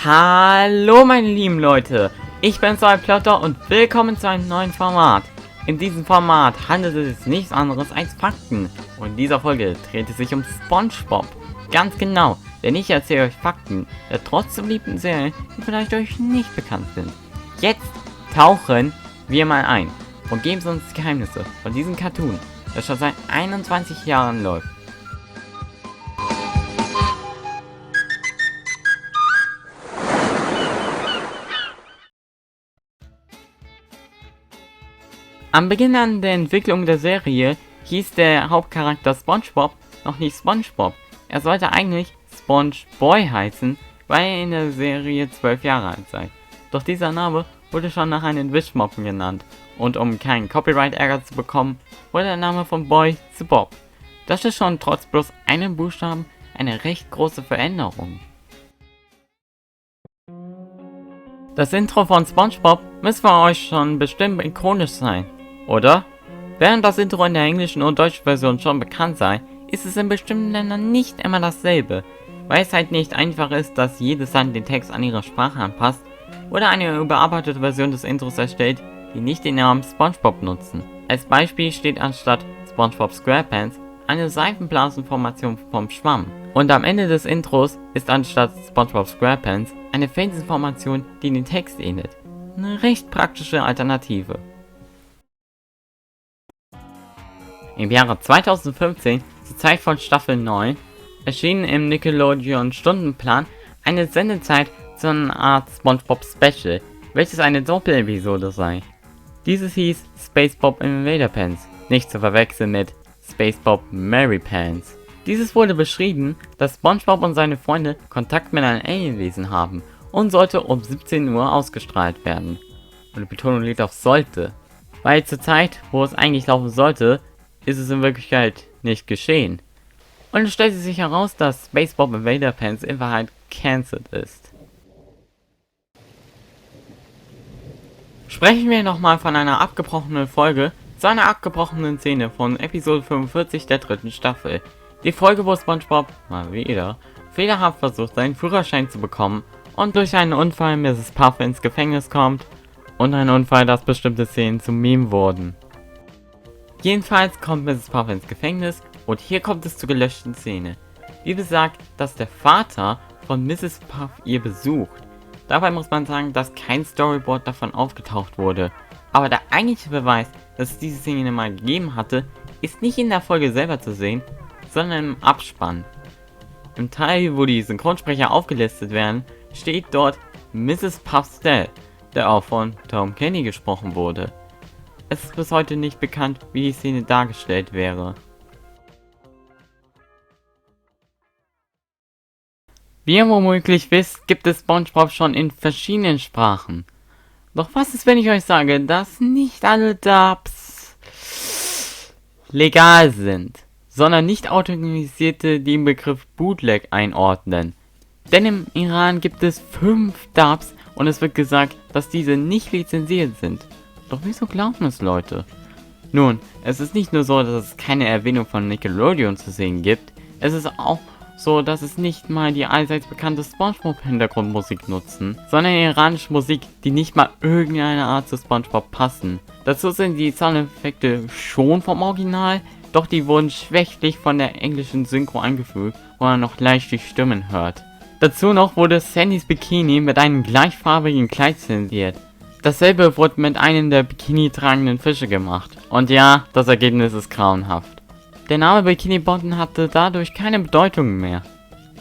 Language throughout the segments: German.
Hallo meine lieben Leute, ich bin Plotter und willkommen zu einem neuen Format. In diesem Format handelt es sich nichts anderes als Fakten und in dieser Folge dreht es sich um SpongeBob. Ganz genau, denn ich erzähle euch Fakten der trotzdem beliebten Serien, die vielleicht euch nicht bekannt sind. Jetzt tauchen wir mal ein und geben uns die Geheimnisse von diesem Cartoon, das schon seit 21 Jahren läuft. Am Beginn an der Entwicklung der Serie hieß der Hauptcharakter SpongeBob noch nicht SpongeBob. Er sollte eigentlich SpongeBoy heißen, weil er in der Serie 12 Jahre alt sei. Doch dieser Name wurde schon nach einem Wischmoppen genannt und um keinen Copyright-Ärger zu bekommen, wurde der Name von Boy zu Bob. Das ist schon trotz bloß einem Buchstaben eine recht große Veränderung. Das Intro von SpongeBob müsste für euch schon bestimmt ikonisch sein, oder? Während das Intro in der englischen und deutschen Version schon bekannt sei, ist es in bestimmten Ländern nicht immer dasselbe, weil es halt nicht einfach ist, dass jedes Land den Text an ihre Sprache anpasst oder eine überarbeitete Version des Intros erstellt, die nicht den Namen SpongeBob nutzen. Als Beispiel steht anstatt SpongeBob SquarePants eine Seifenblasenformation vom Schwamm. Und am Ende des Intros ist anstatt SpongeBob SquarePants eine Felsenformation, die den Text ähnelt. Eine recht praktische Alternative. Im Jahre 2015, zur Zeit von Staffel 9, erschien im Nickelodeon Stundenplan eine Sendezeit zu einer Art SpongeBob Special, welches eine Doppel-Episode sei. Dieses hieß SpongeBob Invader Pants, nicht zu verwechseln mit SpongeBob Mary Pants. Dieses wurde beschrieben, dass SpongeBob und seine Freunde Kontakt mit einem Alienwesen haben und sollte um 17 Uhr ausgestrahlt werden. Und die Betonung liegt auf sollte, weil zur Zeit, wo es eigentlich laufen sollte, ist es in Wirklichkeit nicht geschehen. Und es stellte sich heraus, dass SpongeBob Invader Pants in Wahrheit cancelled ist. Sprechen wir nochmal von einer abgebrochenen Folge zu einer abgebrochenen Szene von Episode 45 der dritten Staffel. Die Folge, wo SpongeBob mal wieder fehlerhaft versucht, seinen Führerschein zu bekommen und durch einen Unfall Mrs. Puff ins Gefängnis kommt und ein Unfall, dass bestimmte Szenen zum Meme wurden. Jedenfalls kommt Mrs. Puff ins Gefängnis und hier kommt es zur gelöschten Szene. Die besagt, dass der Vater von Mrs. Puff ihr besucht. Dabei muss man sagen, dass kein Storyboard davon aufgetaucht wurde. Aber der eigentliche Beweis, dass es diese Szene mal gegeben hatte, ist nicht in der Folge selber zu sehen, sondern im Abspann. Im Teil, wo die Synchronsprecher aufgelistet werden, steht dort Mrs. Puff's Dad, der auch von Tom Kenny gesprochen wurde. Es ist bis heute nicht bekannt, wie die Szene dargestellt wäre. Wie ihr womöglich wisst, gibt es SpongeBob schon in verschiedenen Sprachen. Doch was ist, wenn ich euch sage, dass nicht alle Dubs legal sind, sondern nicht autorisierte den Begriff Bootleg einordnen? Denn im Iran gibt es 5 Dubs und es wird gesagt, dass diese nicht lizenziert sind. Doch wieso glauben es Leute? Nun, es ist nicht nur so, dass es keine Erwähnung von Nickelodeon zu sehen gibt, es ist auch so, dass es nicht mal die allseits bekannte SpongeBob-Hintergrundmusik nutzen, sondern iranische Musik, die nicht mal irgendeine Art zu SpongeBob passen. Dazu sind die Soundeffekte schon vom Original, doch die wurden schwächlich von der englischen Synchro eingefügt, wo man noch leicht die Stimmen hört. Dazu noch wurde Sandys Bikini mit einem gleichfarbigen Kleid zensiert. Dasselbe wurde mit einem der Bikini tragenden Fische gemacht. Und ja, das Ergebnis ist grauenhaft. Der Name Bikini Bottom hatte dadurch keine Bedeutung mehr.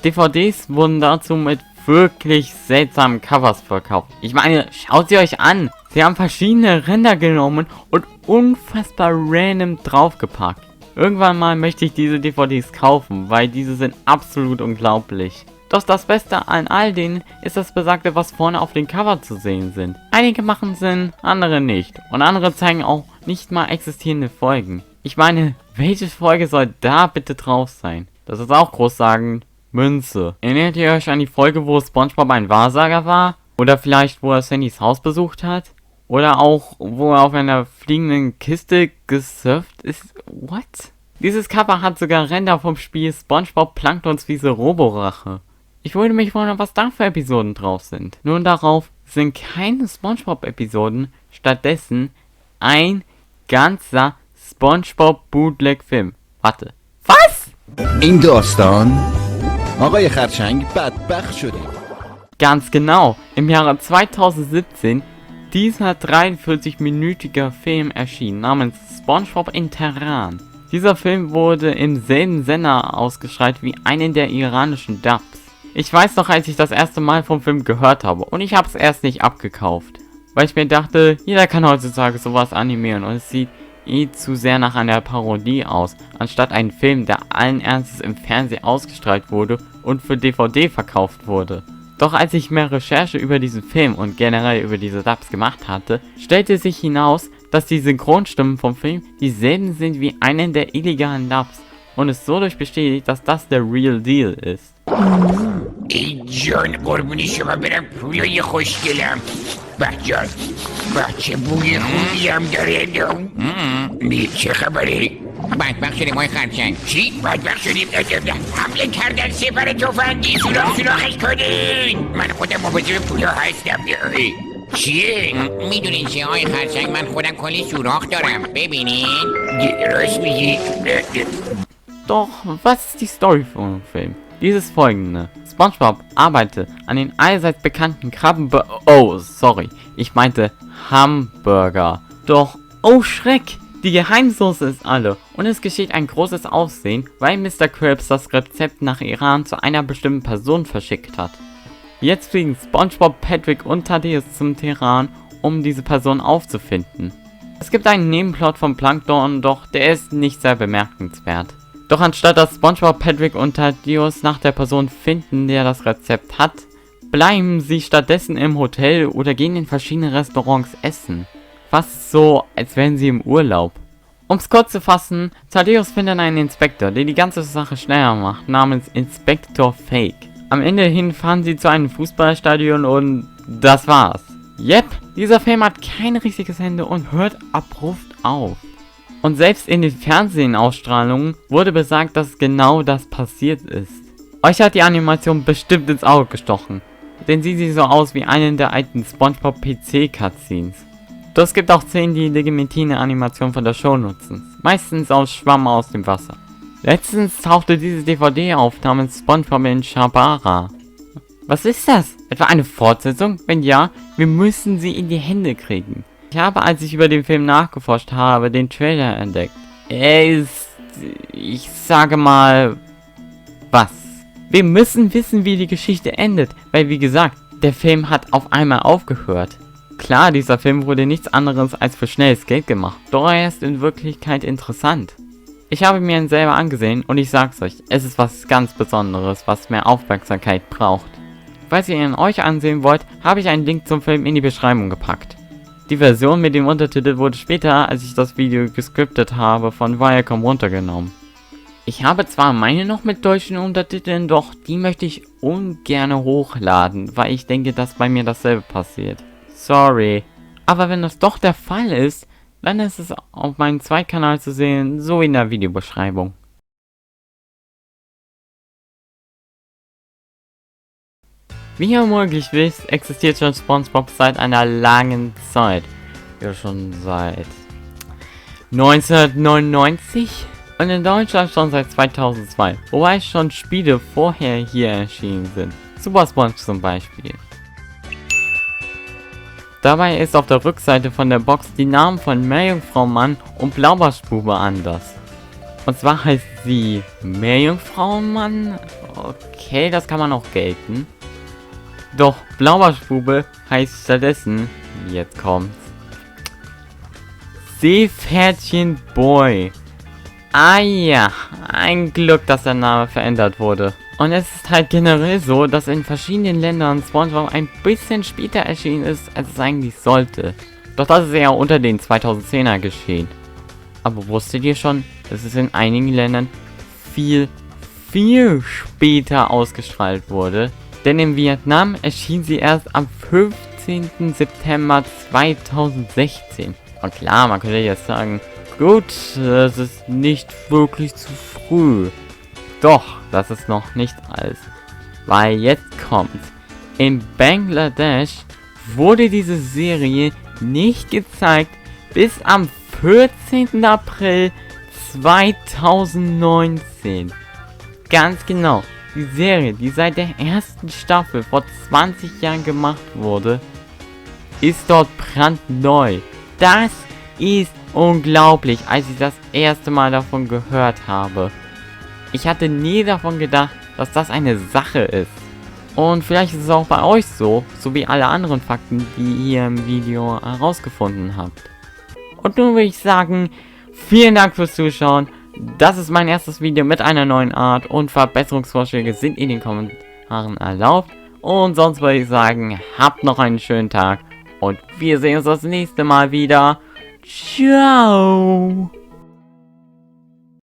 DVDs wurden dazu mit wirklich seltsamen Covers verkauft. Ich meine, schaut sie euch an. Sie haben verschiedene Ränder genommen und unfassbar random draufgepackt. Irgendwann mal möchte ich diese DVDs kaufen, weil diese sind absolut unglaublich. Doch das Beste an all denen ist das Besagte, was vorne auf dem Cover zu sehen sind. Einige machen Sinn, andere nicht. Und andere zeigen auch nicht mal existierende Folgen. Ich meine, welche Folge soll da bitte drauf sein? Das ist auch groß sagen, Münze. Erinnert ihr euch an die Folge, wo SpongeBob ein Wahrsager war? Oder vielleicht, wo er Sandys Haus besucht hat? Oder auch, wo er auf einer fliegenden Kiste gesurft ist? What? Dieses Cover hat sogar Ränder vom Spiel SpongeBob Planktons Wiese Roborache. Ich würde mich wundern, was da für Episoden drauf sind. Nun, darauf sind keine SpongeBob-Episoden, stattdessen ein ganzer SpongeBob Bootleg-Film. Warte. Was? این داستان آقای خرچنگ بدبخت شده. Ganz genau. Im Jahre 2017 dieser 43-minütige Film erschien namens SpongeBob in Terran. Dieser Film wurde im selben Sender ausgestrahlt wie einen der iranischen Dubs. Ich weiß noch, als ich das erste Mal vom Film gehört habe und ich habe es erst nicht abgekauft, weil ich mir dachte, jeder kann heutzutage sowas animieren und es sieht zu sehr nach einer Parodie aus, anstatt einen Film, der allen Ernstes im Fernsehen ausgestrahlt wurde und für DVD verkauft wurde. Doch als ich mehr Recherche über diesen Film und generell über diese Dubs gemacht hatte, stellte sich hinaus, dass die Synchronstimmen vom Film dieselben sind wie einen der illegalen Dubs und es so bestätigt, dass das der Real Deal ist. ای جان قربونی شما برم پولای خوشگلم بچه بچه بوی خوبی هم داره چه خبره؟ بدبخت شدیم های خرچنگ چی؟ بدبخت شدیم حمله کردن سپر تفنگی سوراخش کنین من خودم مواظب پولا هستم چیه؟ میدونین چه های خرچنگ من خودم کلی سوراخ دارم ببینین راست میگی Doch, was ist die Story vom Film? Dieses folgende. SpongeBob arbeitet an den allseits bekannten ich meinte Hamburger. Doch, oh Schreck, die Geheimsoße ist alle und es geschieht ein großes Aufsehen, weil Mr. Krabs das Rezept nach Iran zu einer bestimmten Person verschickt hat. Jetzt fliegen SpongeBob, Patrick und Thaddeus zum Teheran, um diese Person aufzufinden. Es gibt einen Nebenplot von Plankton, doch der ist nicht sehr bemerkenswert. Doch anstatt dass SpongeBob, Patrick und Thaddeus nach der Person finden, der das Rezept hat, bleiben sie stattdessen im Hotel oder gehen in verschiedene Restaurants essen. Fast so, als wären sie im Urlaub. Um's kurz zu fassen, Thaddeus findet einen Inspektor, der die ganze Sache schneller macht, namens Inspektor Fake. Am Ende hin fahren sie zu einem Fußballstadion und das war's. Yep, dieser Film hat kein richtiges Ende und hört abrupt auf. Und selbst in den Fernsehausstrahlungen wurde besagt, dass genau das passiert ist. Euch hat die Animation bestimmt ins Auge gestochen, denn sie sieht so aus wie eine der alten SpongeBob PC Cutscenes. Doch es gibt auch Szenen, die legitimine Animation von der Show nutzen, meistens aus Schwamm aus dem Wasser. Letztens tauchte diese DVD auf namens SpongeBob in Shabara. Was ist das? Etwa eine Fortsetzung? Wenn ja, wir müssen sie in die Hände kriegen. Ich habe, als ich über den Film nachgeforscht habe, den Trailer entdeckt. Er ist, ich sage mal, was? Wir müssen wissen, wie die Geschichte endet, weil wie gesagt, der Film hat auf einmal aufgehört. Klar, dieser Film wurde nichts anderes als für schnelles Geld gemacht, doch er ist in Wirklichkeit interessant. Ich habe mir ihn selber angesehen und ich sag's euch, es ist was ganz Besonderes, was mehr Aufmerksamkeit braucht. Falls ihr ihn euch ansehen wollt, habe ich einen Link zum Film in die Beschreibung gepackt. Die Version mit dem Untertitel wurde später, als ich das Video gescriptet habe, von Viacom runtergenommen. Ich habe zwar meine noch mit deutschen Untertiteln, doch die möchte ich ungern hochladen, weil ich denke, dass bei mir dasselbe passiert. Sorry. Aber wenn das doch der Fall ist, dann ist es auf meinem Zweitkanal zu sehen, so in der Videobeschreibung. Wie ihr möglich wisst, existiert schon SpongeBob seit einer langen Zeit. Ja, schon seit 1999 und in Deutschland schon seit 2002, wobei schon Spiele vorher hier erschienen sind. Super Sponge zum Beispiel. Dabei ist auf der Rückseite von der Box die Namen von Meerjungfrau Mann und Blaubarschbube anders. Und zwar heißt sie Meerjungfrau Mann. Okay, das kann man auch gelten. Doch Blaubarschbube heißt stattdessen, jetzt kommt's, Seepferdchen Boy. Ah ja, ein Glück, dass der Name verändert wurde. Und es ist halt generell so, dass in verschiedenen Ländern SpongeBob ein bisschen später erschienen ist, als es eigentlich sollte. Doch das ist eher unter den 2010er geschehen. Aber wusstet ihr schon, dass es in einigen Ländern viel später ausgestrahlt wurde? Denn in Vietnam erschien sie erst am 15. September 2016. Und klar, man könnte jetzt sagen, Gut, es ist nicht wirklich zu früh. Doch, das ist noch nicht alles. Weil jetzt kommt's. In Bangladesch wurde diese Serie nicht gezeigt bis am 14. April 2019. Ganz genau. Die Serie, die seit der ersten Staffel vor 20 Jahren gemacht wurde, ist dort brandneu. Das ist unglaublich, als ich das erste Mal davon gehört habe. Ich hatte nie davon gedacht, dass das eine Sache ist. Und vielleicht ist es auch bei euch so, so wie alle anderen Fakten, die ihr im Video herausgefunden habt. Und nun würde ich sagen, vielen Dank fürs Zuschauen. Das ist mein erstes Video mit einer neuen Art und Verbesserungsvorschläge sind in den Kommentaren erlaubt. Und sonst würde ich sagen, habt noch einen schönen Tag und wir sehen uns das nächste Mal wieder. Ciao!